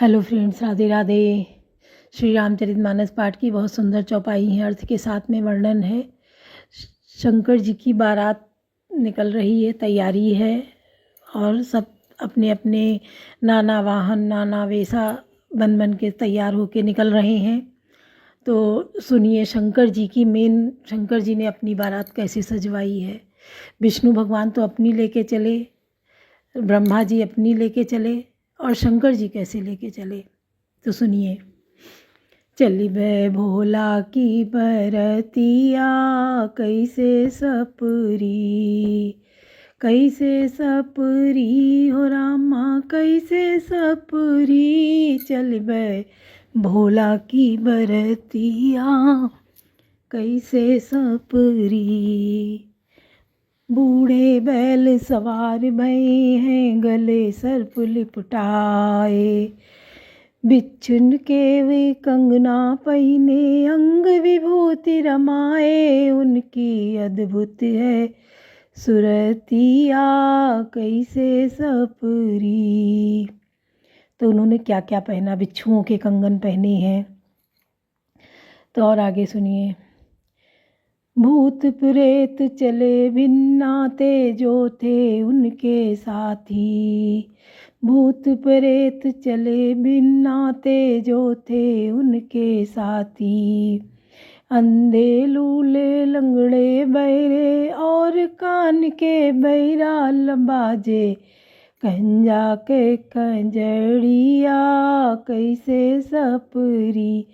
Hello friends, Radhe Radhe. Shri Ramcharitmanas पाठ की बहुत सुंदर चौपाई है। अर्थ के साथ में वर्णन है। शंकर जी की बारात निकल रही है, तैयारी है और सब अपने अपने नाना वाहन नाना वेशा बन बन के तैयार होके निकल रहे हैं। तो सुनिए शंकर जी ने अपनी बारात कैसे सजवाई है। विष्णु भगवान तो अपनी लेके चले, ब्रह्मा जी अपनी लेके चले और शंकर जी कैसे लेके चले, तो सुनिए। चली बे भोला की बरतिया, कैसे सपरी हो रामा, कैसे सपरी। चल बे भोला की बरतिया, कैसे सपरी। बूढ़े बैल सवार भये हैं, गले सर्प लिपटाए। बिच्छुन के वे कंगना पहिने, अंग विभूति रमाए। उनकी अद्भुत है सुरतिया, कैसे सपरी। तो उन्होंने क्या क्या पहना, बिच्छुओं के कंगन पहने हैं। तो और आगे सुनिए। भूत प्रेत चले भिन्नाते, जो थे उनके साथी। भूत प्रेत चले भिन्नाते, जो थे उनके साथी। अंधे लूले लंगड़े बहरे, और कान के बहरा बाजे। कंजा के कंजड़िया, कैसे सपरी।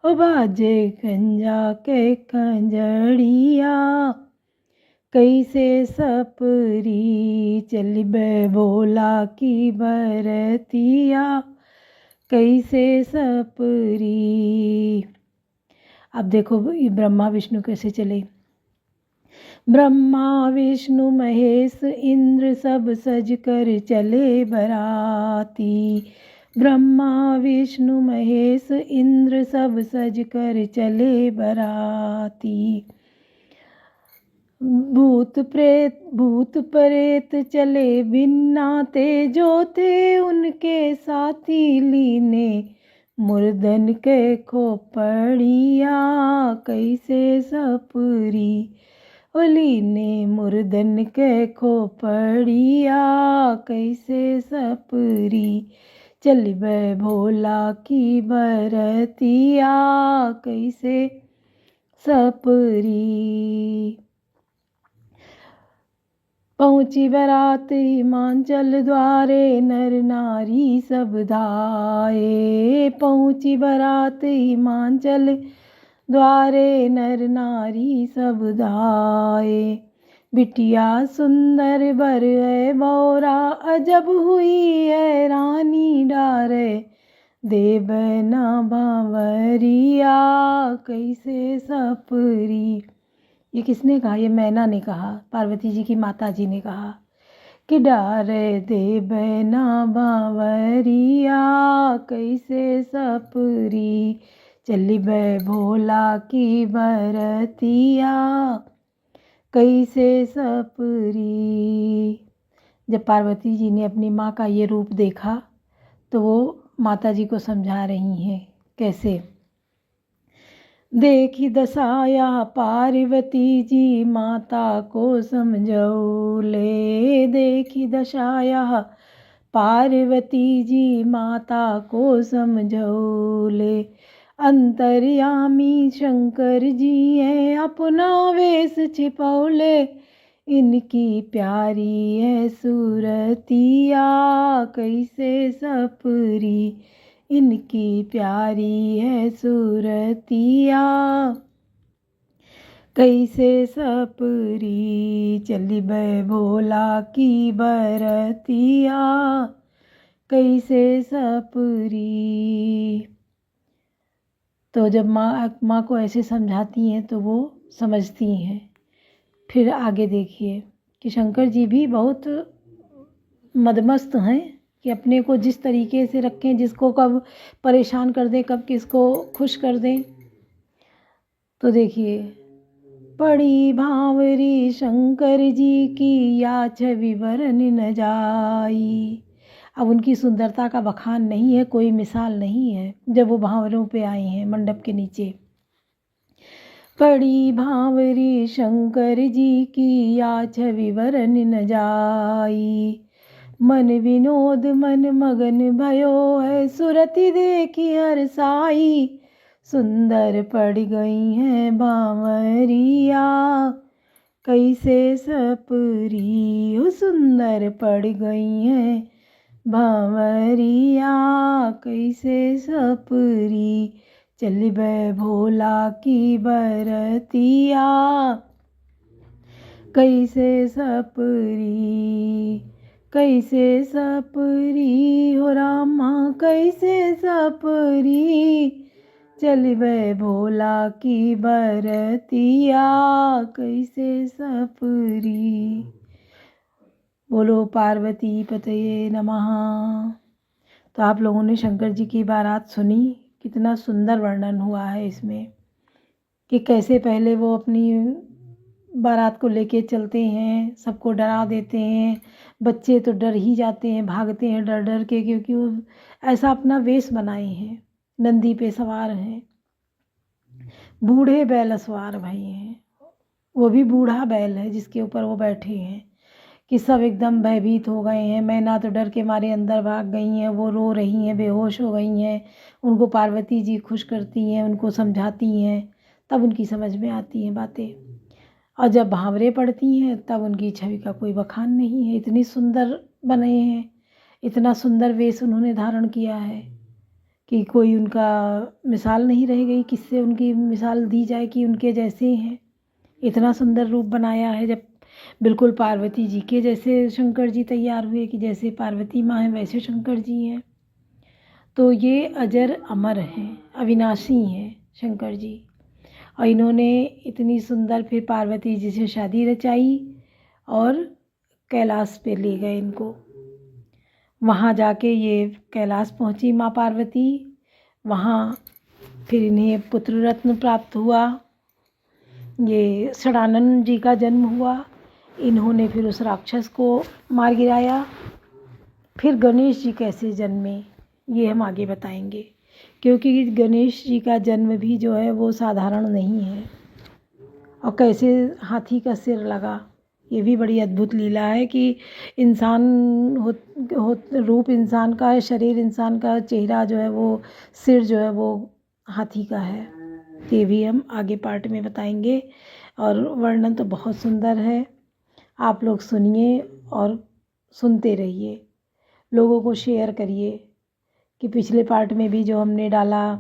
ओ बाजे कंजा के कंजड़िया, कैसे सपरी। चली बे भोला की बरतिया, कैसे सपरी। अब देखो ये ब्रह्मा विष्णु कैसे चले। ब्रह्मा विष्णु महेश इंद्र, सब सज कर चले बराती। ब्रह्मा विष्णु महेश इंद्र, सब सज कर चले बराती। भूत प्रेत चले भिन्नाते, जो थे उनके साथी। लीने मुर्दन के खोपड़िया, कैसे सपरी। लीने मुर्दन के खोपड़िया, कैसे सपरी। चल बे भोला की बरतिया, कैसे सपरी। पहुँची बरात हिमांचल द्वारे, नर नारी सब धाये। पहुँची बरात हिमांचल द्वारे, नर नारी सब धाये। बिटिया सुंदर बर है बौरा, अजब हुई है रानी डारे। देव ना बावरिया, कैसे सपरी। ये किसने कहा? ये मैना ने कहा, पार्वती जी की माता जी ने कहा कि डारे देव ना बावरिया, कैसे सपरी। चली बे भोला की बरतिया, कैसे सपरी। जब पार्वती जी ने अपनी माँ का ये रूप देखा तो वो माता जी को समझा रही हैं कैसे। देखी दशाया पार्वती जी, माता को समझौले। देखी दशाया पार्वती जी, माता को समझौले। अंतर्यामी शंकर जी हैं, अपना वेश छिपौले। इनकी प्यारी है सूरतिया, कैसे सपरी। इनकी प्यारी है सूरतिया, कैसे सपरी। चली बे भोला की बरतिया, कैसे सपरी। तो जब माँ को ऐसे समझाती हैं तो वो समझती हैं। फिर आगे देखिए कि शंकर जी भी बहुत मदमस्त हैं कि अपने को जिस तरीके से रखें, जिसको कब परेशान कर दें, कब किसको खुश कर दें। तो देखिए, पड़ी भांवरी शंकर जी की, या छवि वरन न जाई। अब उनकी सुंदरता का बखान नहीं है, कोई मिसाल नहीं है। जब वो भांवरों पे आए हैं मंडप के नीचे, पड़ी भांवरी शंकर जी की, या छवि वरन न जाई। मन विनोद मन मगन भयो है, सुरति देखी हर साई। सुंदर पड़ गई हैं बांवरिया, कैसे सपरी हो। सुंदर पड़ गई हैं बांवरिया, कैसे सपरी। चल बे भोला की बरतिया, कैसे सपरी। कैसे सपरी हो रामा, कैसे सपरी। चल बे भोला की बरतिया, कैसे सपरी। बोलो पार्वती पतये नमः। तो आप लोगों ने शंकर जी की बारात सुनी, कितना सुंदर वर्णन हुआ है इसमें कि कैसे पहले वो अपनी बारात को लेके चलते हैं, सबको डरा देते हैं। बच्चे तो डर ही जाते हैं, भागते हैं डर डर के, क्योंकि वो ऐसा अपना वेश बनाए हैं। नंदी पे सवार हैं, बूढ़े बैल सवार भाई हैं, वो भी बूढ़ा बैल है जिसके ऊपर वो बैठे हैं, कि सब एकदम भयभीत हो गए हैं। मैना तो डर के मारे अंदर भाग गई हैं, वो रो रही हैं, बेहोश हो गई हैं। उनको पार्वती जी खुश करती हैं, उनको समझाती हैं, तब उनकी समझ में आती हैं बातें। और जब भांवरे पड़ती हैं तब उनकी छवि का कोई बखान नहीं है। इतनी सुंदर बने हैं, इतना सुंदर वेश उन्होंने धारण किया है कि कोई उनका मिसाल नहीं रह गई। किससे उनकी मिसाल दी जाए कि उनके जैसे हैं। इतना सुंदर रूप बनाया है, जब बिल्कुल पार्वती जी के जैसे शंकर जी तैयार हुए, कि जैसे पार्वती माँ हैं वैसे शंकर जी हैं। तो ये अजर अमर हैं, अविनाशी हैं शंकर जी। और इन्होंने इतनी सुंदर फिर पार्वती जी से शादी रचाई और कैलाश पे ले गए इनको। वहाँ जाके ये कैलाश पहुँची माँ पार्वती। वहाँ फिर इन्हें पुत्र रत्न प्राप्त हुआ, ये षडानन जी का जन्म हुआ। इन्होंने फिर उस राक्षस को मार गिराया। फिर गणेश जी कैसे जन्मे ये हम आगे बताएंगे, क्योंकि गणेश जी का जन्म भी जो है वो साधारण नहीं है। और कैसे हाथी का सिर लगा, ये भी बड़ी अद्भुत लीला है कि इंसान रूप इंसान का है, शरीर इंसान का, चेहरा जो है वो, सिर जो है वो हाथी का है। ये भी हम आगे पार्ट में बताएंगे। और वर्णन तो बहुत सुंदर है, आप लोग सुनिए और सुनते रहिए, लोगों को शेयर करिए। कि पिछले पार्ट में भी जो हमने डाला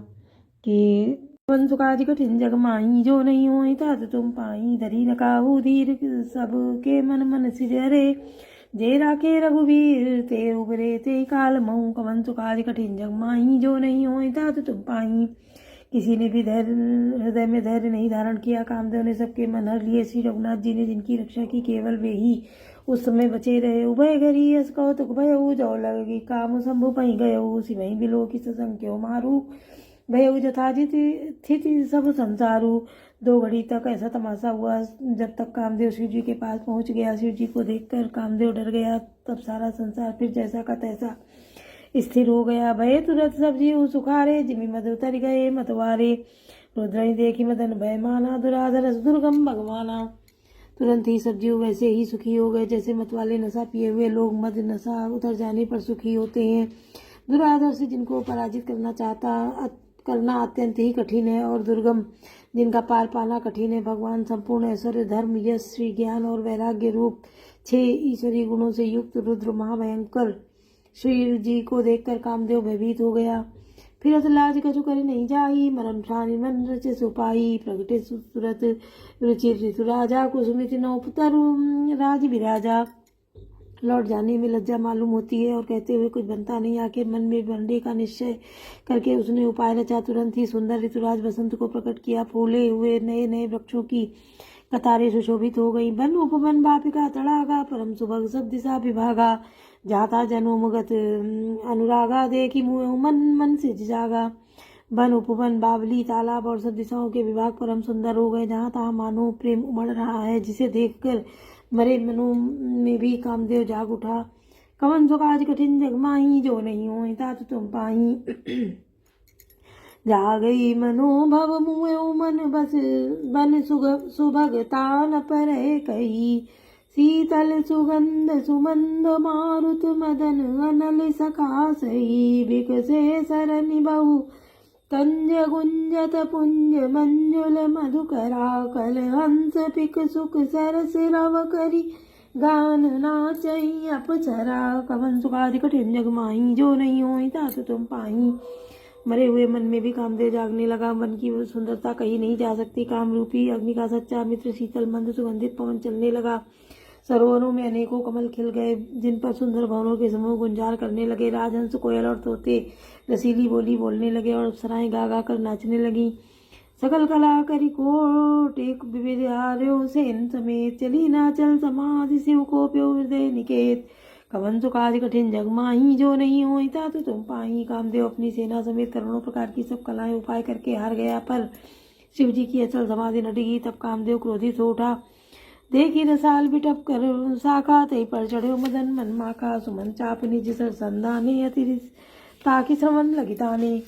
कि वन सुखादि कठिन जग माही, जो नहीं होई तात तुम पाई। धरी न काहू धीर सबके मन मन सिजरे, जे राखे रघुवीर ते उबरे ते काल महू। कवन सुखादि कठिन जग माही, जो नहीं होई तात तुम पाई। किसी ने भी हृदय में धैर्य नहीं धारण किया। कामदेव ने सबके मन हर लिए। श्री रघुनाथ जी ने जिनकी रक्षा की, केवल वे ही उस समय बचे रहे। उभय घरी यस कौतुक भयऊ, जो लगी काम शंभु पही गयऊ। सिमहि बिलो की संख्यो मारू, भयऊ जथाजिति सब संसारू। 2 घड़ी तक ऐसा तमाशा हुआ, जब तक कामदेव शिव जी के पास पहुंच गया। शिव जी को देखकर कामदेव डर गया। तब सारा संसार फिर जैसा का तैसा स्थिर हो गया। भय तुरंत सब जीव सुखारे, जिमि मद उतर गए मतवारे। रुद्रहि देखी मदन भय माना, दुराधर दुर्गम भगवाना। तुरंत ही सब जीव वैसे ही सुखी हो गए जैसे मतवाले नशा पिए हुए लोग मद नशा उतर जाने पर सुखी होते हैं। दुराधर से जिनको पराजित करना अत्यंत ही कठिन है, और दुर्गम जिनका पार पाना कठिन है। भगवान संपूर्ण ऐश्वर्य धर्म यश श्री ज्ञान और वैराग्य रूप 6 ईश्वरीय गुणों से युक्त रुद्र महाभयंकर श्री जी को देखकर कामदेव भयभीत हो गया। फिर अतलाज कछु करे नहीं जाई, मरण ठानी मन रचे सुपाई। प्रगटे सुरत रुचिर ऋतु राजा, कुसुमित नौपतरु राज विराजा। लौट जाने में लज्जा मालूम होती है और कहते हुए कुछ बनता नहीं। आखिर मन में बनने का निश्चय करके उसने उपाय रचा। तुरंत ही सुंदर ऋतुराज बसंत को प्रकट किया। फूले हुए नए नए वृक्षों की कतारें सुशोभित हो गई। वन उपवन बापिका तड़ागा, परम सुभग सब दिशा विभागा। जाता जनोमुगत अनुरागा, देखी मन मन से जागा। वन उपवन बावली तालाब और सब दिशाओं के विभाग परम सुंदर हो गए। जहाँ तहाँ मानो प्रेम उमड़ रहा है, जिसे देखकर मरे मनों में भी कामदेव जाग उठा। कवन सो काज कठिन जग माही, जो नहीं होई तात तुम पाही। जा गई मनोभव मुँह मन बस, बन सुभगता न परे कही। शीतल सुगंध सुमंद मारुत मदन, अनल सखा सही। विकसे सरनि बहु कंज गुंजत पुंज, मंजुल मधुकरा कल हंस पिक सुख सरस रव करी। गान नाचई अपचरा, कवन सुखादि कठिन जग माही, जो नहीं होई तात तुम पाही। मरे हुए मन में भी कामदेव जागने लगा। मन की सुंदरता कहीं नहीं जा सकती। काम रूपी अग्नि का सच्चा मित्र शीतल मंद सुगंधित पवन चलने लगा। सरोवरों में अनेकों कमल खिल गए, जिन पर सुंदर भवनों के समूह गुंजार करने लगे। राजहंस कोयल और तोते रसीली बोली बोलने लगे और अप्सराएं गा गा कर नाचने लगी। सकल कला करी कोट एक विद्यार्यो सेन समेत, चली नाचल समाधि शिव को प्यो हृदय निकेत। कवन सो काज कठिन जग माही, जो नहीं होई तात तुम पाही। कामदेव अपनी सेना समेत करोड़ों प्रकार की सब कलाएं उपाय करके हार गया, पर शिव जी की अचल समाधि न डिगी। तब कामदेव क्रोधित हो उठा। देखी रसाल बिटप कर साका, तई पर चढ़ो मदन मन माका। सुमन चाप निज सर संधाने, अति ताकि श्रवण लगिताने।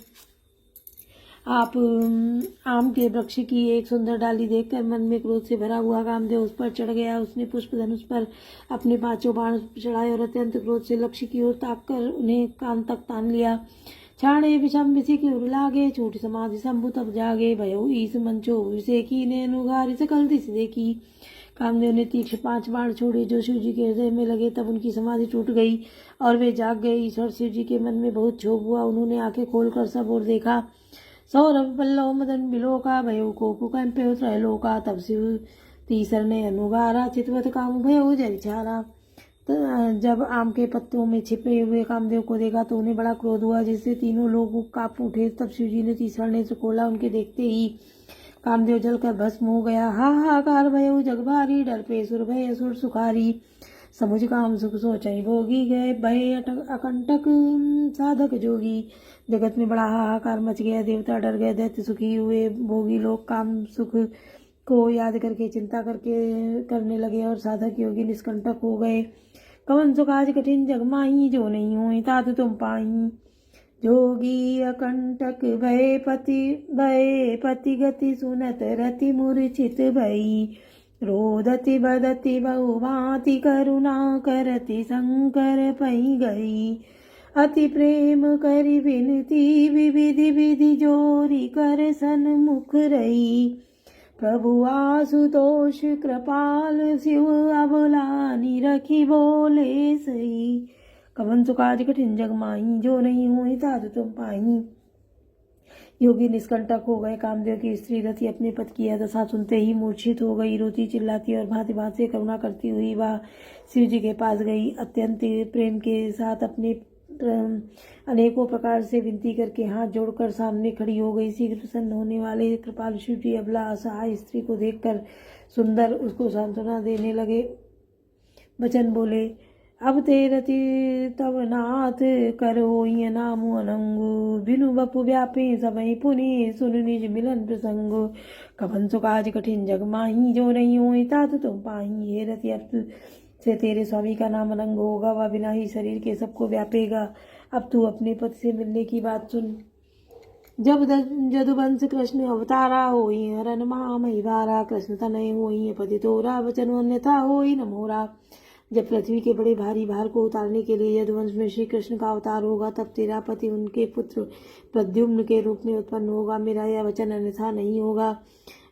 आप आम के वृक्ष की एक सुंदर डाली देखकर मन में क्रोध से भरा हुआ कामदेव उस पर चढ़ गया। उसने पुष्प धनुष पर अपने पांचों बाण चढ़ाए और अत्यंत क्रोध से लक्ष्य की ओर ताक कर उन्हें कान तक तान लिया। छाणे विषम विषि की उर लागे, छूट समाधि शंभु तब जागे। भयो ईस मंचो विषे की ने अनुगारी सकल दिश देखी। कामदेव ने तीक्ष्ण 5 बाण छोड़े जो शिव जी के हृदय में लगे। तब उनकी समाधि टूट गई और वे जाग गए। ईश्वर शिव जी के मन में बहुत क्षोभ हुआ। उन्होंने आंखें खोलकर सब ओर देखा। सौरभ पल्लव मदन बिलोका, भयो को कंपे त्रैलोका। तब शिव तीसर ने अनुगारा, चितवत काम भयो जरिछारा। जब आम के पत्तों में छिपे हुए कामदेव को देखा तो उन्हें बड़ा क्रोध हुआ, जिससे तीनों लोग कांप उठे। तब शिव जी ने तीसरा नेत्र खोला। उनके देखते ही कामदेव जलकर भस्म हो गया। हाहाकार भयो जग भारी, डर पे सुर भय असुर सुखारी। समुझ काम सुख सोचई भोगी, गए भय अकंटक साधक जोगी। जगत में बड़ा हाहाकार मच गया। देवता डर गए, दैत्य सुखी हुए, भोगी लोग काम सुख को याद करके चिंता करने लगे और साधक योगी निष्कंटक हो गए। कवन सो काज कठिन जग माही, जो नहीं होई तात तुम पाही। जोगी अकंटक भय पति गति सुनत रति मूर्छित भई। रोदति बदति बहु भांति, करुणा करति शंकर पई गई। अति प्रेम करि विनती, विविधि विधि जोरी कर सन्मुख रही। प्रभु आशुतोष कृपाल, शिव अबलानी रखी बोले सही। कवन सो काज कठिन जग माही, जो नहीं होई तात तुम पाही। योगी निष्कंटक हो गए। कामदेव की स्त्री रति अपने पति की यह दशा सुनते ही मूर्छित हो गई। रोती चिल्लाती और भांति भांति से करुणा करती हुई वह शिव जी के पास गई। अत्यंत प्रेम के साथ अपने अनेकों प्रकार से विनती करके हाथ जोड़कर सामने खड़ी हो गई। शीघ्र प्रसन्न होने वाले कृपाल शिव जी अबला असहाय स्त्री को देखकर सुंदर उसको सांत्वना देने लगे। वचन बोले, अब तेरति तब नाथ करो नामु अनंगु। बिनु बपु व्यापे सबई पुनि, सुन निज मिलन प्रसंगु। कवन सो काज कठिन जग माही, जो नहीं होई तात तुम पाही। हे रति, अब से तेरे स्वामी का नाम अनंग होगा, वह बिना ही शरीर के सबको व्यापेगा। अब तू अपने पति से मिलने की बात सुन। जब जदुवंश कृष्ण अवतारा, होई हरन महामही भारा। कृष्ण तनय होई पति तोरा, वचन अन्यथा होई न मोरा। जब पृथ्वी के बड़े भारी भार को उतारने के लिए यदुवंश में श्री कृष्ण का अवतार होगा, तब तेरा पति उनके पुत्र प्रद्युम्न के रूप में उत्पन्न होगा। मेरा यह वचन अन्यथा नहीं होगा।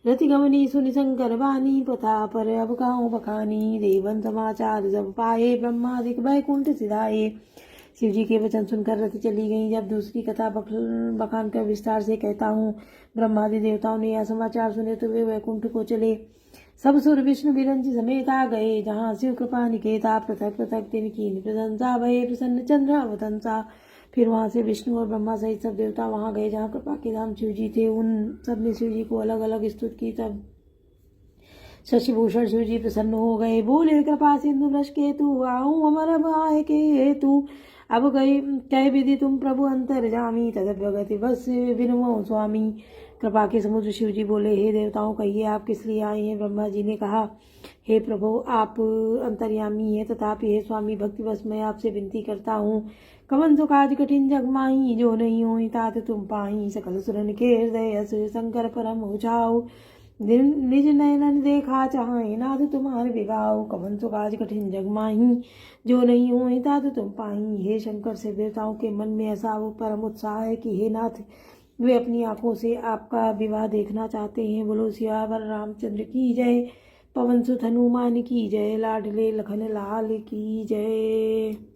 रति गमनी सुनि शंकर वाणी, पथा पर अब गाँव बखानी। देवन समाचार जब पाए, ब्रह्मादिक वैकुंठ सिधाए। शिव जी के वचन सुनकर रति चली गई। जब दूसरी कथा बखान कर विस्तार से कहता हूँ। ब्रह्मादि देवताओं ने यह समाचार सुने तो वे वैकुंठ को चले। सब सुर विष्णु विरंची समेत आ गए, जहाँ शिव कृपा निकेता। पृथक पृथक तिनकी प्रशंसा, भये प्रसन्न चंद्र अवतंसा। फिर वहां से विष्णु और ब्रह्मा सहित सब देवता वहां गए जहाँ कृपा के धाम शिव जी थे। उन सब ने शिव जी को अलग अलग स्तुति की। तब शशिभूषण शिव जी प्रसन्न हो गए। बोले, कृपा सिंधु वृष के तू, आऊं अमर आय के हेतु। अब गए कह विधि तुम प्रभु अंतर्जामी तदभगति बस विनमो स्वामी। कृपा के समुद्र शिव जी बोले, हे देवताओं कहिए आप किस लिए आए हैं। ब्रह्मा जी ने कहा, हे प्रभु आप अंतर्यामी हैं, तथापि हे स्वामी भक्ति बस मैं आपसे विनती करता हूँ। कवन सो काज कठिन जग माही, जो नहीं होई तात तुम पाही। सकल सुरन के हृदय हस शंकर परम उछाओ। निज नयनन देखा चाहे, नाथ तुम्हारे विवाह। कवन सो काज कठिन जग माही, जो नहीं होई तात तुम पाही। हे शंकर से देवताओं के मन में ऐसा वो परम उत्साह है कि हे नाथ वे अपनी आंखों से आपका विवाह देखना चाहते हैं। बोलो सियावर रामचंद्र की जय, पवन सुत हनुमान की जय, लाडले लखन लाल की जय।